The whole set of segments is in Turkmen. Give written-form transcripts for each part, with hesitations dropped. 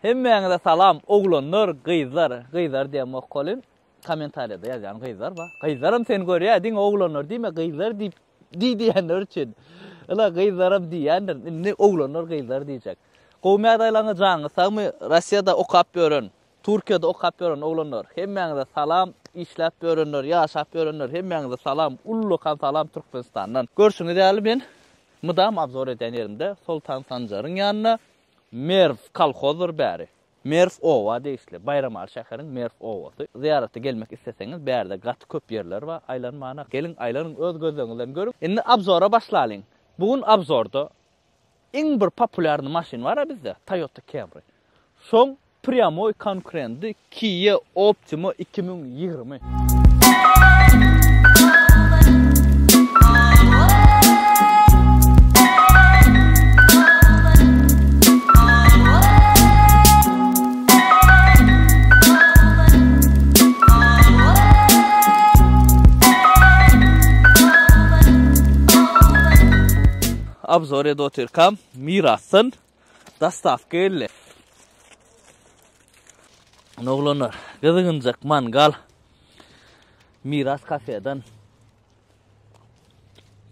Hemmeňize salam, oglanlar, gyzlar, gyzlar diýmek bolyn. Kommentarda ýazan gyzlar ba. Gyzlarym sen görýär, diň oglanlar diýme, gyzlar diýip diýenler üçin. Ala gyzlarym diýenler, indi oglanlar gyzlar diýjek. Gowmy adaýlaryňy jaňysaňmy Russiýada okap ýörün, Türkiýede okap ýörün oglanlar. Hemmeňize salam, işläp ýörünler, ýaşap ýörünler. Hemmeňize salam, ullukan salam Türkmenistandan. Görşüňiz däli ben mydam abzor eden yerimde Sultan Sanjaryň ýanyna Merv kalhozur bäri. Merv Owa diýişli. Bayramal şäheriniň Merv Owasy. Ziyaratda gelmek isteseňiz bärde gaty köp ýerler bar. Aýlanmana gelin, aýlanyň öz gözleňizden görüp. Endi abzora başlaýyn. Bugun abzorda iň bir populyar maşyn bar bizde, Toyota Camry. Şoň pryamoy konkurenty Kia Optima 2020. Abzor edotirkam Miras'ın dastavka elle. Noglanlar, gıdıgıncak mangal Miras kafeden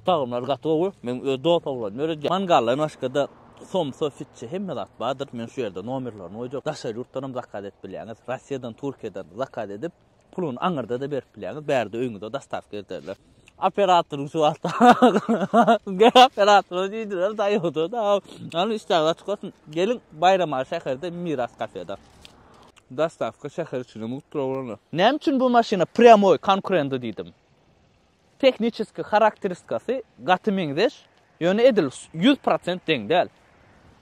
tağımlar gatı oğu, men dost oğlan. Mangalların aşkada somsa fitçi hemmedat badır. Men şu yerde nomerlerini oýjak. Daşa yurtlarım zakat et bilýäňiz. Russiýadan, Türkiýeden zakat edip pulun aňyrda da berip bilýäňiz. Bärde öňüňizde dastavka ederler. Operatorun şu altta. Operator diýdiler daýydy da. Onu işlerle çıkasın. Gelin Bayramal şäherde Miras kafede. Dastavka şäher üçin mutlu bolanlar. Näme üçin bu maşina pryamoy konkurenti diýdim? Tekniçiski karakteristikasy gaty meňdeş, ýöne edil 100% deň däl.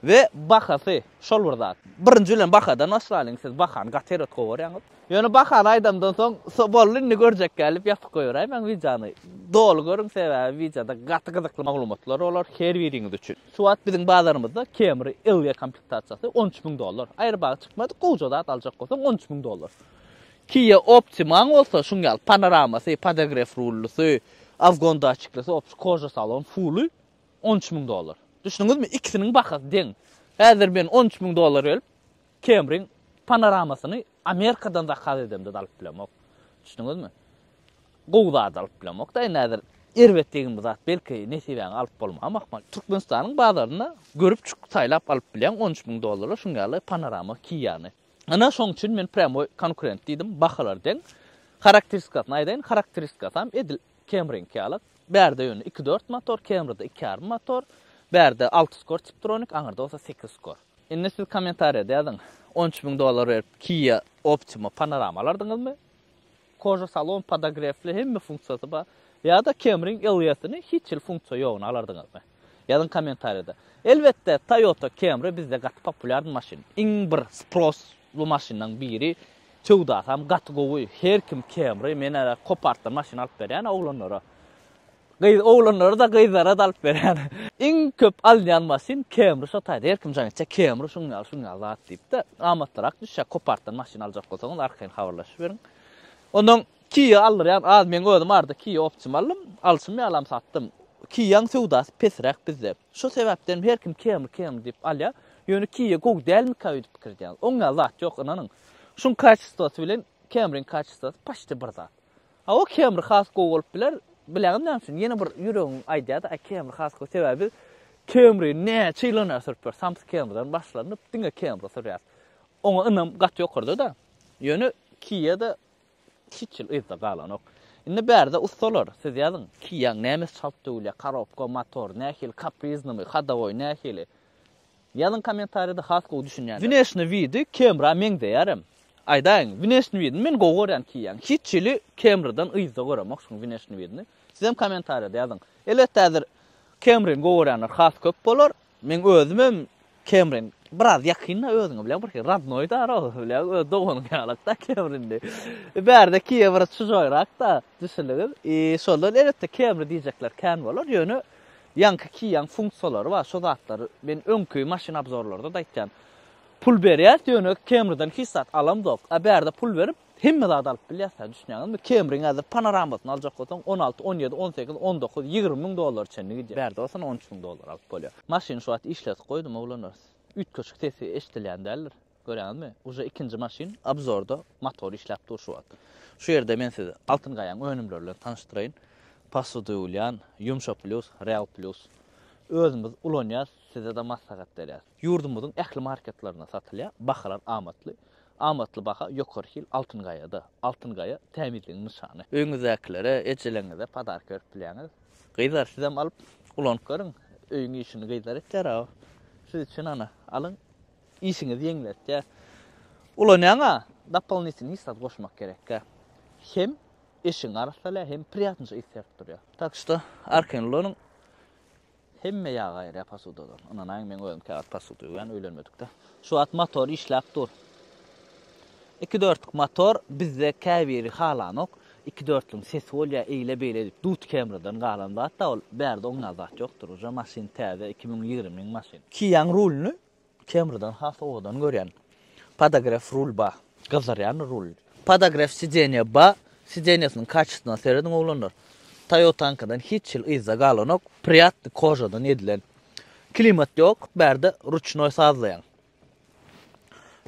Ve bahasy şol bir zat. Birinji bilen bahadan başlaýyn, siz bahan gaterat goýarýaňyz. Ýöne bahan aýdamdan soň bollyny görjek gelip ýatyp goýar. Men wiýany dol görüň sebäbi wiýada gaty gyzykly maglumatlar olar her biriňiz üçin. Şu wagt biziň bazarymyzda Camry Elvia komplektatsiýasy $13.000. Aýrbag çykmady, goýja zat aljak bolsaň $13.000. Kia Optima bolsa şuňal panoramasy, padagraf rullusy, afgon daçyklasy, koja salon fully $13.000. Düşünüňizmi? İkisiniň bahasy deň. Häzir ben $13.000 ölüp Camryň panoramasyny Amerikadan da hal edemde alyp bilemok. Düşünüňizmi? Gowda da alyp bilemok da näder erbet diýen zat belki nesibäň alyp bolmamak. Türkmenistanyň bazaryna görüp saýlap alyp bilen $13.000 şuňaly panorama Kia'ny. Ana şoň üçin men pryamoy konkurent diýdim. Bahalar deň. Karakteristikasyny aýdaýyn. Karakteristikasy edil Camryň kialyk. Bärde ýöne 2.4 motor, Camry'da 2.5 motor. Bärde 6 skor Tiptronic, aňyrda bolsa 8 skor. Indi siz kommentarda ýazyň. $13.000 berip Kia Optima panorama alardyňyzmy? Koja salon, padagrafly hemme funksiyasy bar. Ya da Camryň Elvia'syny hiç il funksiýa ýogyny alardyňyzmy? Ýazyň kommentarda. Elbetde Toyota Camry bizde gaty populyar maşyn. Iň bir sproslu maşyndan biri. Çowdasam gaty gowy. Her kim Camry mene kopartdan maşyn alyp berýän oglanlara. Oğlanları da gyzlara da alyp berýän. Iň köp alýan maşyn Camry şotaýdy. Her kim jaňça Camry şuňal zat diýip de amatlarak düşä kopartdan maşyn aljak bolsaňyz arkaň habarlaşyp beriň. Ondan Kia alýan, az men özüm arda Kia Optima alym, alsym alam satdym. Kia'ň sowdasy pesräk bizde. Şu sebäpden her kim Camry diýip alýar. Ýöne Kia gowy dälmi kaýdyp pikirdiň. Oňa zat ýok ananyň. Şuň kaçystasy bilen Camryň kaçystasy paşty bir zat. O Camry has gowy bolup biler. Bilegim näme üçin ýene bir ýüregiň aýdýady, Camry has gowy sebäbi Camry näçe ýyllar sürpür. Samsung Camry'dan başlanyp diňe Camry sürýär. Oňa ynam gaty ýokurdy da. Ýöne Kia'da hiç ýyl ýa galanok. Indi bärde ustalar siz ýazyň. Kia'ň näme çapdywly, karobka, motor, nähil, kapriznymy, hadovoy nähili. Ýazyň kommentarda has gowy düşünýär. Внешний види Camry meňde ýarym. Aýdaýyn, внешний види men gowy görýän Kia'ň. Hiç ýyly Camry'dan ýyza göremek şu внешний видini. Siz hem kommentarda ýazyň. Elbetde häzir Camryň gowy görýänler has köp bolar. Men özüm Camryň biraz yakynna özüňe bilen bir radnoy da bilen doganyň ýalakda Camry'nde. Bärde Kia bir çyjyrak da düşünýär. Şollar elbetde Camry diýjekler kan bolar. Ýöne ýanky Kia'ň funksiýalary bar. Şo zatlary men öňkü maşyn abzorlarda da aýtjam. Pul berýär, ýöne Camry'dan hissat alam dok. Bärde pul berip hemme zat alyp bilýärsiň düşünýäňizmi? Camryň häzir panoramasyny aljak bolsaň 16, 17, 18, 19, $20.000 çenli gidýär. Bärde bolsa $13.000 alyp bolýar. Maşyny şu wagt işlet goýdum oglanlar. 3 köşk sesi eşdilýän däldir. Görýänizmi? Uje ikinji maşin abzorda motor işläp durşuwat. Şu ýerde men sizi altyn gaýan önümleri bilen tanıştyrayyn. Pasudulyan, Yumşa Plus, Real Plus. Özümüz ulanyas, size de maslahat berýär. Ýurdumyzyň ähli marketlerine satylýar. Bahalar amatly. Amatly baha ýokarky altyn gaýada. Altyn gaýa tämirligiň nişany. Öňüňizdekilere, eçeleňize padark berip bilýäňiz. Gyzar sizem alyp ulanyp görüň. Öýüň işini gyzar etler. Siz üçin ana alın. İşiniz ýeňiletdi. Ulanyňa doполнительный istat goşmak gerek. Hem işin arasala hem priятный istat durýar. Так что arkenlonyň hemme ýaga ýa pasudadan. Ondan men özüm kağıt pasudu ýan öýlenmedik de. Şu at motor işläp dur. 2-4 motor bizde käbiri halanok. 2-4'lüň sesi bolýa eýle beýle edip dut kemradan galan zatda ol berde oňa zat ýokdur. Uja maşin täze 2020-niň maşin. Kiýan rulny kemradan has owadan görýän. Podograf rul ba, gazaryan rul. Podograf sidenya ba, sidenyasynyň kaçysyna sereden oglanlar. Toyota'ndan hiç ýyl iza galanok, priятный kojadan edilen. Klimat ýok, berde ruchnoy sazlayan.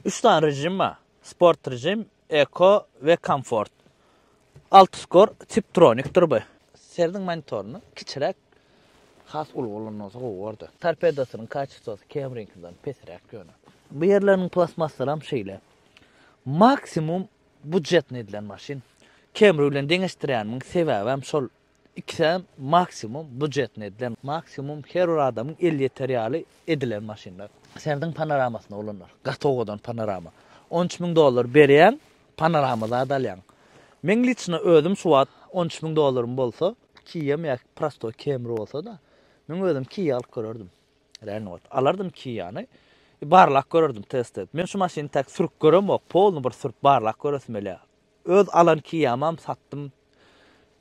3 tane rejim var. Sport rejim, Eco ve Comfort. 6 skor Tiptronic bu. Serdiň monitoruny kiçirek has ulgulanysa goýardy. Torpedosynyň kaçysyny Camry'dan pesirek ýöne. Bu ýerleriň plasmaslarym şeýle. Maksimum budjetni edilen maşin. Camry bilen deňeşdirýäniň sebäbim şol. İkisem maksimum budjetni edilen, maksimum her adamyň el ýeterýäli edilen maşinler. Serdiň panoramasyna olanlar. Gatowadan panorama. $13.000 berýän panoramada adalýan. Men liçna özüm suwat $13.000 bolsa, kiýem ýa prosto Camry bolsa da, men özüm kiýe alyp görerdim. Renault alardım kiýany. Barlak görerdim test edip. Men şu maşyny tak sürüp göremok, polny bir sürüp barlak göresem ele. Öz alan kiýamam sattym.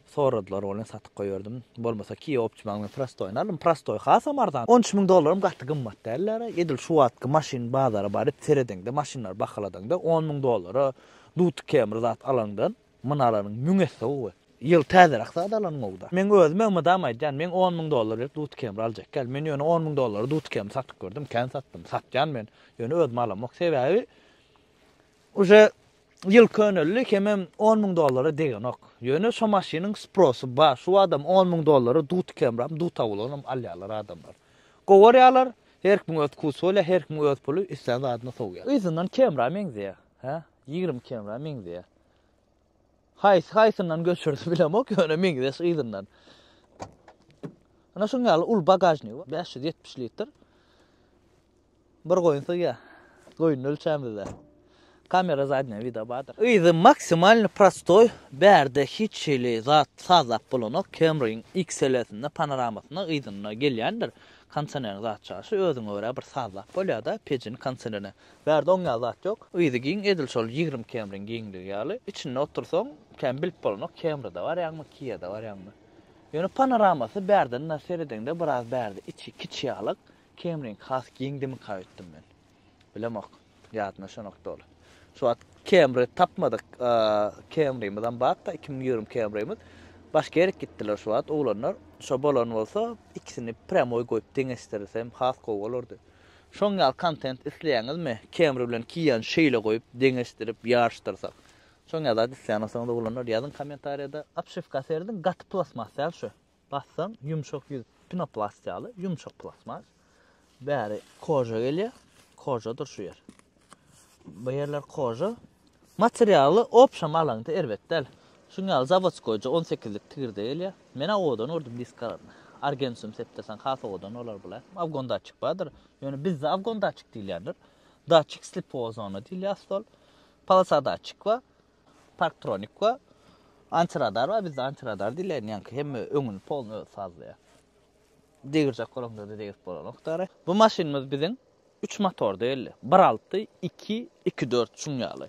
Soradylar, onu satyp goýardym. Bolmasa kiýe optimal prosto alym. Prosto hasa mardan. $13.000 gatdy gymmat derler. Edil şu wagtky maşin bazara baryp seredende maşinlar bahaladanda $10.000 dut Camry zat alandan mınalaryň müňesi o. Ýyl täzerak zat alanmagda. Men özüme umydam aýdýan, men $10.000 berip dut Camry aljak. Gel men ýöne $10.000 dut Camry satyp gördüm, kän sattym. Satjan men ýöne özüm alamak sebäbi uje ýyl könellik hemem $10.000 degenok. Ýöne şu maşynyň sprosy bar. Şu adam $10.000 dut Camry, dut awulanam alýarlar adamlar. Gowarýarlar, her kim öz kusole, her kim öz pulu islen adına soğuyor. Izynyň Camry meňze, ha? 20 Camry meňze. Haysyndan göçürdi bilemok, ýöne meňze izynyň. Ana şoňa ul bagajny 570 litr. Bir goýunsa ya. Goýun ölçämde. Kamera zadnya video badır. Izy maksimalny prostoy berde hiç şeýle zat sazap bolanok Camry'ň XL-sinde panoramasyna izynyna gelýändir. Kondisioner zat çaşy özüňe görä bir sazap bolýar-da pejini kondisionerine. Berde oňa zat ýok. Izy giň edil şol 20 Camry'ň giňligi ýaly. İçinde otursaň kem bilip bolanok Camry'da bar ýa-da Kia'da bar ýa-da. Ýöne panoramasy berden näseredende biraz berdi. İçi kiçiýalyk Camry'ň has giňdimi kaýtdym men. Bilemok. Ýadyna şo nokta ol. Şu at Camry tapmadyk. Camry'mizden bakda 2020 Camry'miz başga ýere gitdiler şu at oglanlar. Şo bolan bolsa ikisini premoy goýup deňeşdirsem has gowalardy. Şoňa content isleýäňizmi? Camry bilen kiýen şeýle goýup deňeşdirip ýarşdyrsak. Şoňa da isleýänsiňiz oglanlar ýazyn kommentariýada apşifka serdim gat plasmasy şu. Bassaň ýumşak ýüz pinoplast ýaly, ýumşak plasmas. Bäri koja gelýär. Kojadyr şu ýer. Bu yerler koja. Materialy opşam alanda erbetdel. Şuňa zavodskoyja 18lik tigirde gelýär. Mena odan ordum diskarny. Argensum sepdesan has odan olar bular. Afgonda çykpadyr. Ýöne bizde Afgonda çyk diýilýär. Daçyk slip ozony diýilýär stol. Palasada çykwa. Parktronic wa. Antiradar wa bizde antiradar diýilýär. Ýani hemme öňüni polny sazlaýar. Degirjak golumda da degip bolanokdary. Bu maşinimiz biziň 3 motor değil. 1.6, 2, 2.4 şunyalı.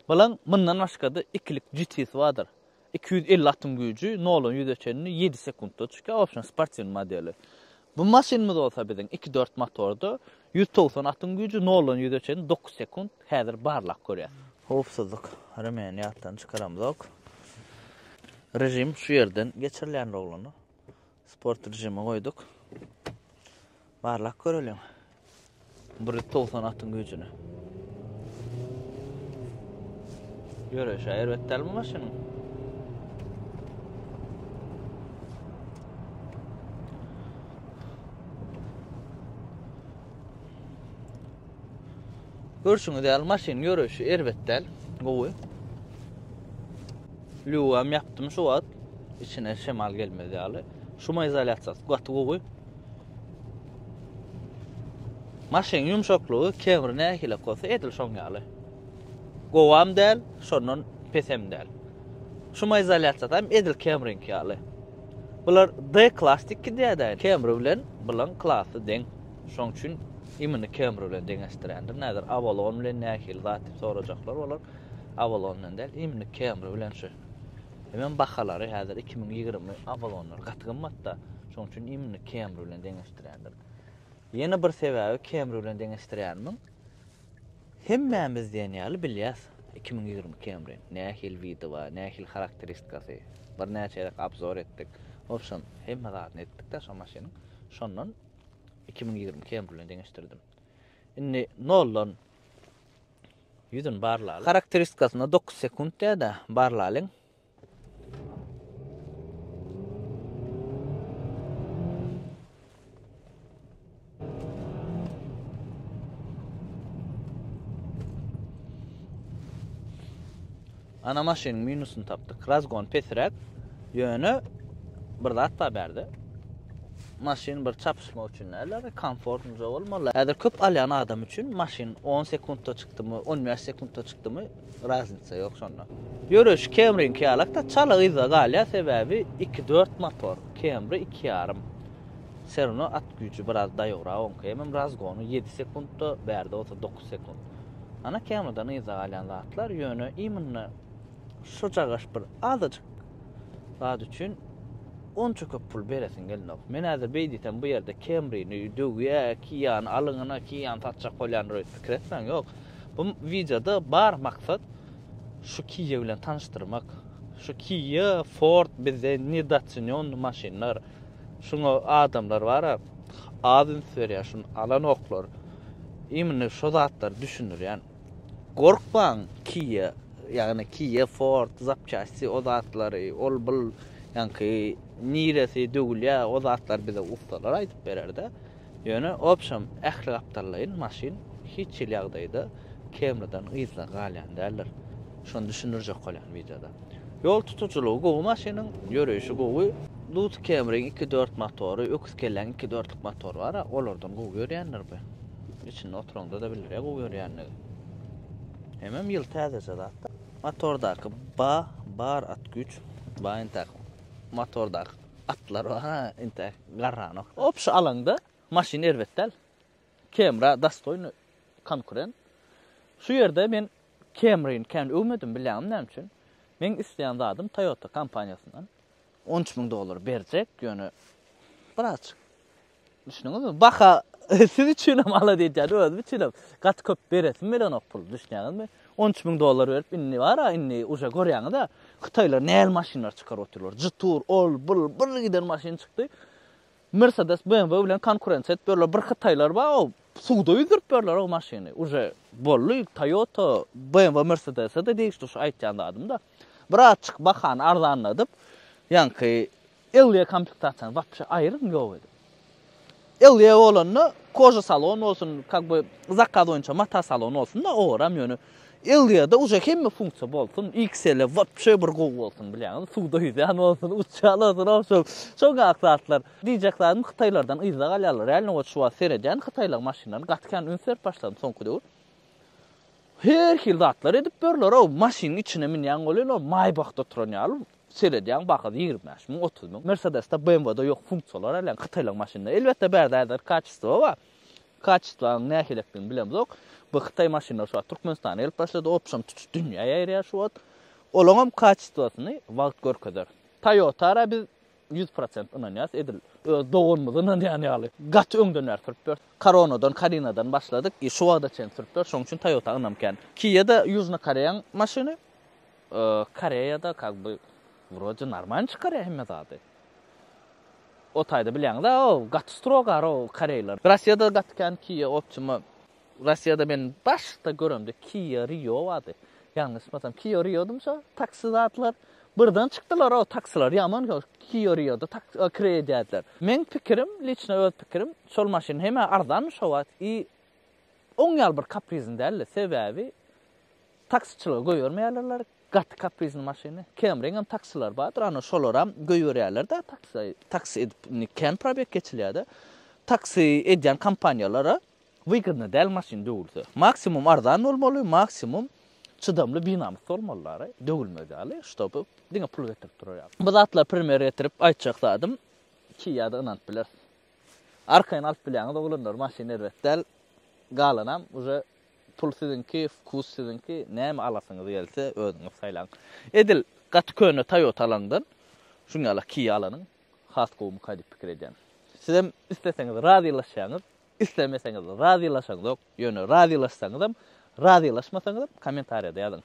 Balan bundan başka da ikilik GT'si vardır. 250 atım gücü, Nolan yüzeçenini 7 sekundda çıkıyor. Option sportsman modeli. Bu maşinimiz olsa bizim 2.4 motorda 190 atım gücü, Nolan yüzeçenini 9 sekund hazır barlak görüyor. Hopsuzluk. Hemen yattan çıkaramızok. Rejim şu yerden geçirilen rolunu. Sport rejimi koyduk. Barlak görelim. 190 atın gücünü. Görüş elbette mi maşının? Görüşüňiz däl maşyn görüşi elbetde gowy. Lüwam yapdym şu wagt içine şemal gelmedi ýaly. Şuma izolasiýasy gaty gowy. Maşyn ýumşaklygy kemri nähile bolsa edil şoň ýaly. Gowam däl, şondan pesem däl. Şuma izolasiýasy hem edil kemrinki ýaly. Bular D-klass diýär. Kemri bilen bulan klassy deň. Şoň üçin imini kemri bilen deňeşdirendir. Näder Avalon bilen nähil zat sorajaklar bolar. Avalon bilen däl imini kemri bilen şu. Hemen bahalary häzir 2020 Avalonlar gatgymmatda. Şoň üçin imini kemri bilen deňeşdirendir. Ýene bir sebäbi kemri bilen deňeşdirýärmiň. Hemmämiz diýen ýaly bilýäs 2020 Camry nähil video we nähil karakteristikasy bir näçe abzor etdik. Opşon hemme zatny etdik-de şo maşyny. Şondan 2020 Camry bilen deňeşdirdim. Indi nollan ýüzün barlaly. Karakteristikasyna 9 sekund diýär-de barlalyň. Ana maşynyň minusunu tapdyk. Razgon pesirek ýöne bir zat da berdi. Maşyn bir çapışma üçin näler komfortly bolmaly. Häzir köp alýan adam üçin maşyn 10 sekundda çykdymy, 15 sekundda çykdymy razniça ýok şonda. Görüş Camry'ň ýalakda çaly iza galýa sebäbi 2-4 motor. Camry 2,5. Serno at güýçi biraz daýogra onka. Hem razgonu 7 sekundda berdi, olsa 9 sekund. Ana Camry'dan iza galýan zatlar ýöne iminne şu çagaş bir azyjyk zat üçin onça köp pul beresin gelnok. Men häzir beýditen bu ýerde Camry'ni döwýä, kiýan alyňyna kiýan tatjak bolýan fikir etmäň ýok. Bu videoda bar maksat şu Kia bilen tanıştırmak. Şu Kia, Ford bize nidatsyon maşinler. Şunu adamlar var ha. Adın söylüyor şunu alan oklar. İmini şu zatlar düşünür yani. Korkman Kia yani Kia, Ford, zapçası o zatları ol bul yani niresi dögülya o zatlar bize ustalar aytıp bererde. Yani opşam ähli aptallayın maşin hiç ýagdaýda Camry'dan ýyzla galýan däller. Şonu düşünürjek bolýan videoda. Yol tutuculuğu gowy maşynyň ýörüşi gowy. Lut Camry'ň 2-4 motory, öküz kellen 2-4'lik motor bar, olardan gowy ýörýänler bu. İçinde oturanda da bilir, gowy ýörýänler. Hemem ýyl täze zat. Motordaky bar at güç, baýyntak. Motordaky atlar var, inte garranok. Opşy alanda maşyn elbetde Camry dastoyny konkurent. Şu ýerde men Camry'ni kendi öwmedim bilýän näme üçin. Men isleýän zatym Toyota kompaniýasyndan $13,000 berjek, ýöne biraz. Düşünüňizmi? Baha siz üçin hem ala diýär, öz üçin gat köp beresin melen pul düşünýänmi? $13,000 berip inni var, inni uja görýäňi da Hytaýlar näl maşinlar çykar oturlar. Jetour, ol, bul, bir giden maşin çykdy. Mercedes, BMW bilen konkurens etberler. Bir Hytaýlar bar, suwda ýüzüp berler o maşyny. Uja bolly Toyota, BMW, Mercedes'e de diýişdi şu aýtýan adam da. Bir açyk bahan arzanladyp, ýanky Elia komplektasyony wapşa aýrym ýok edi. Elia bolany koja salon olsun, kakby zakaz boýunça mata salon olsun da oram ýöne. Elia'da uja hemme funksiýa bolsun, XL wapşa bir gowy bolsun bilýän, suwda ýüzýän bolsun, uçýan olsun. Şo gaksatlar diýjekler Hytaýlardan ýyza galýarlar. Ýani o şu seredýän Hytaýlar maşynlary gatkan ünsür başlady soňky döwür. Her hil zatlar edip berler, o maşynyň içine minýän bolýar, Maybachda turan ýaly. Seredýän baky 25,000, 30,000. Mercedes'da, BMW'da ýok funksiýalar, ýani Hytaýlar maşynlary. Elbetde bärde kaçystygy bar. Kaçystygyň nähilekdigini bilemizok. Bu Hytaý maşynlary şu Türkmenistana elip başlady, opşam tutuş dünýäye ýerýär şu wagt. Olaňam kaçystygyny wagt görkezler. Toyota biz 100% ynanýas edil. Dogurmyzy ynanýan ýaly. Gat öňden sürpür. Corona'dan, Carina'dan başladyk. Şu wagtda çen sürpür. Şoň üçin Toyota ynamken. Kia'da Ýužna Koreýanyň maşyny. Koreýada kakby wroje normal çykarýar hemme zady. O taýda bilýän da o gat strogar o Koreýlar. Russiýada gatkan Kia opçymy. Russiýada men başda göremde Kia Rio wady. Yanlış masam Kia Rio'dum şo taksi zatlar birden çıktılar o taksiler yaman Kia Rio'da krediatlar. Men pikirim, liçna öz pikirim, şol maşin heme ardan şowat i 10 ýyl bir kaprizin däl, sebäbi taksiçiler goýurmaýarlar, gat kaprizin maşiny. Kemringem taksiler bardyr, ana şolaram goýurýarlar da taksi edip ken probek geçilýärdi. Taksi edýän kompaniýalara wygyny däl maşin döwülse. Maksimum ardan bolmaly, maksimum çydamly binamyz bolmaly, döwülmeli, ştopu diňe pul getirip durýar. Bu zatlar primer getirip aýtjakladym. Kiýada ynanıp biler. Arkaýyn alyp bilýäňiz oglanlar maşiny däl galanam uje pul sizinki, kus sizinki, näme alasyňyz gelse özüňiz saýlaň. Edil gaty köne Toyota alandan şuňala Kia alanyň has gowum kadyp pikir edýän. Sizem isteseňiz radylaşýaňyz, istemeseňiz radylaşaňyz ýok, ýöne radyalaşsaňyz radyalaşmasaňyz kommentariýada ýazyň.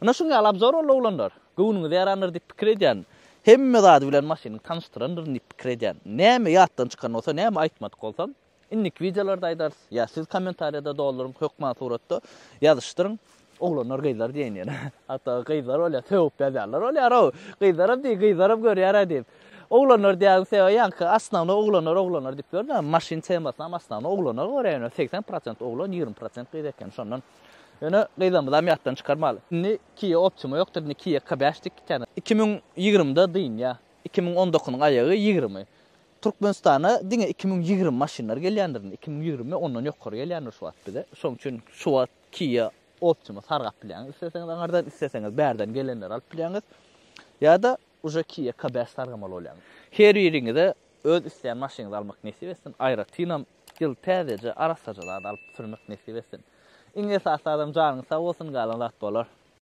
Ana şuňala abzor oglanlar, gowunuňyz ýarandyr diýip pikir edýän. Hemme zady bilen maşyny tanıştyrandyr diýip pikir edýän. Näme ýatdan çykan bolsa, näme aýtmadyk bolsam, innik videolarda aýdar. Ya siz kommentariýada dolduruň, hökman suratda ýazyşdyryň. Oglanlar gyzlar diýen. Hatta gyzlar öyle töwüp ýazarlar. Öyle ýaro, gyzlarym diýip, gyzlarym görýär diýip. Oglanlar diýäňse ýanky asnawny oglanlar diýip görýär. Maşyn çemasam asnawny oglanlar görýär. 80% oglan, 20% gyz eken şondan. Ýöne gyzamyzam ýatdan çykarmaly. Ni Kia Optima ýokdur, ni Kia K5 dik ýene. 2020-da diýin ýa. 2019-nyň aýagy 20. Türkmenistana diňe 2020 maşynlar gelýändir. 2020 ondan ýokary gelýändir şu wagt bide. Şoň üçin şu wagt Kia Optima sargap bilýäňiz. Isteseňiz aňardan, isteseňiz bärden gelenler alyp bilýäňiz. Ýa-da uje Kia K5 sargamaly bolýaňyz. Her ýeriňizde öz isleýän maşynyňyzy almak nesip etsin. Aýratynam ýyl täzeje arasajalardan alyp sürmek nesip etsin. Iňe sağ adam janyň sağ bolsun galan zat bolar.